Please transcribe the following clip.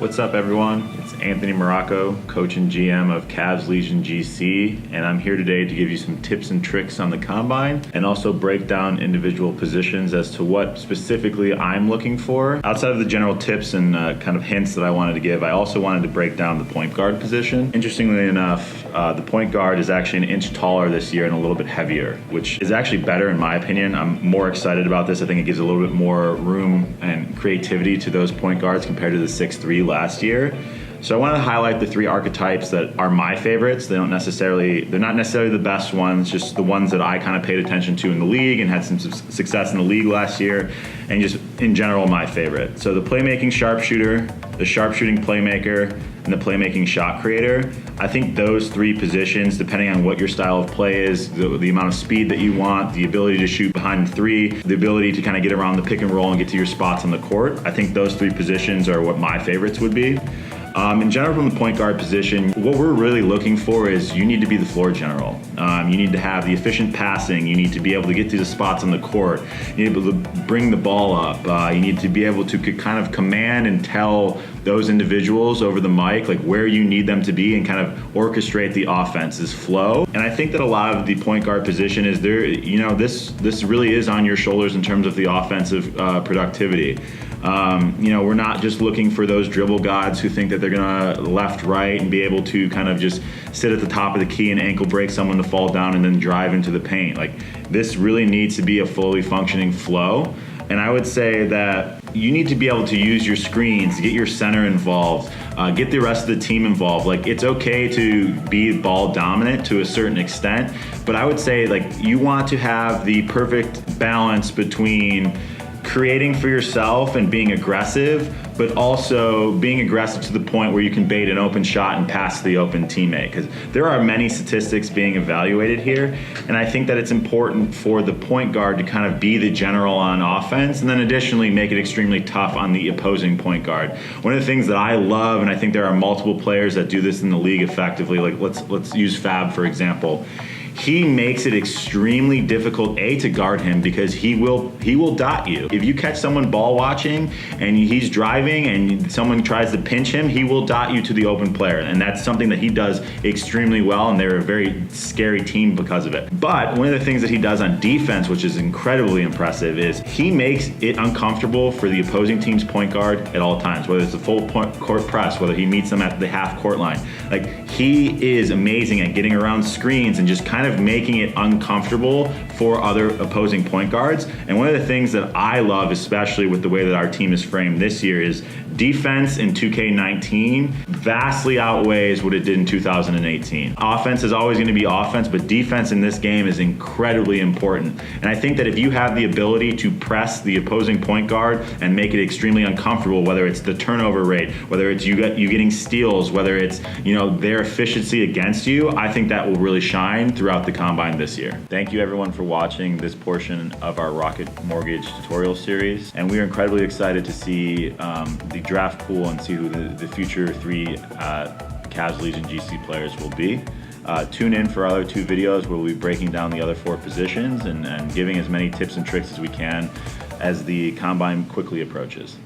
What's up, everyone? It's Anthony Muraco, coach and GM of Cavs Legion GC, and I'm here today to give you some tips and tricks on the combine and also break down individual positions as to what specifically I'm looking for. Outside of the general tips and kind of hints that I wanted to give, I also wanted to break down the point guard position. Interestingly enough, the point guard is actually an inch taller this year and a little bit heavier, which is actually better in my opinion. I'm more excited about this. I think it gives a little bit more room and creativity to those point guards compared to the 6'3" last year. So I wanted to highlight the three archetypes that are my favorites. They're not necessarily the best ones, just the ones that I kind of paid attention to in the league and had some success in the league last year, and just in general my favorite. So the playmaking sharpshooter, the sharpshooting playmaker, and the playmaking shot creator. I think those three positions, depending on what your style of play is, the amount of speed that you want, the ability to shoot behind the three, the ability to kind of get around the pick and roll and get to your spots on the court, I think those three positions are what my favorites would be. In general, from the point guard position, what we're really looking for is you need to be the floor general. You need to have the efficient passing. You need to be able to get to the spots on the court. You need to be able to bring the ball up. You need to be able to kind of command and tell those individuals over the mic like where you need them to be and kind of orchestrate the offense's flow. And I think that a lot of the point guard position is there, this really is on your shoulders in terms of the offensive productivity. We're not just looking for those dribble gods who think that they're gonna left, right, and be able to kind of just sit at the top of the key and ankle break someone to fall down and then drive into the paint. Like, this really needs to be a fully functioning flow. And I would say that you need to be able to use your screens, get your center involved, get the rest of the team involved. Like, it's okay to be ball dominant to a certain extent, but I would say like you want to have the perfect balance between creating for yourself and being aggressive, but also being aggressive to the point where you can bait an open shot and pass the open teammate, because there are many statistics being evaluated here, and I think that it's important for the point guard to kind of be the general on offense and then additionally make it extremely tough on the opposing point guard. One of the things that I love, and I think there are multiple players that do this in the league effectively, like let's use Fab for example. He makes it extremely difficult, to guard him, because he will dot you. If you catch someone ball watching and he's driving and someone tries to pinch him, he will dot you to the open player. And that's something that he does extremely well, and they're a very scary team because of it. But one of the things that he does on defense, which is incredibly impressive, is he makes it uncomfortable for the opposing team's point guard at all times, whether it's a full court press, whether he meets them at the half court line. Like, he is amazing at getting around screens and just kind of making it uncomfortable for other opposing point guards. And one of the things that I love, especially with the way that our team is framed this year, is defense in 2K19 vastly outweighs what it did in 2018. Offense is always going to be offense, but defense in this game is incredibly important. And I think that if you have the ability to press the opposing point guard and make it extremely uncomfortable, whether it's the turnover rate, whether it's you getting steals, whether it's their efficiency against you, I think that will really shine throughout the combine this year. Thank you everyone for watching this portion of our Rocket Mortgage tutorial series, and we are incredibly excited to see the draft pool and see who the future three Cavs Legion GC players will be. Tune in for our other two videos where we'll be breaking down the other four positions and giving as many tips and tricks as we can as the combine quickly approaches.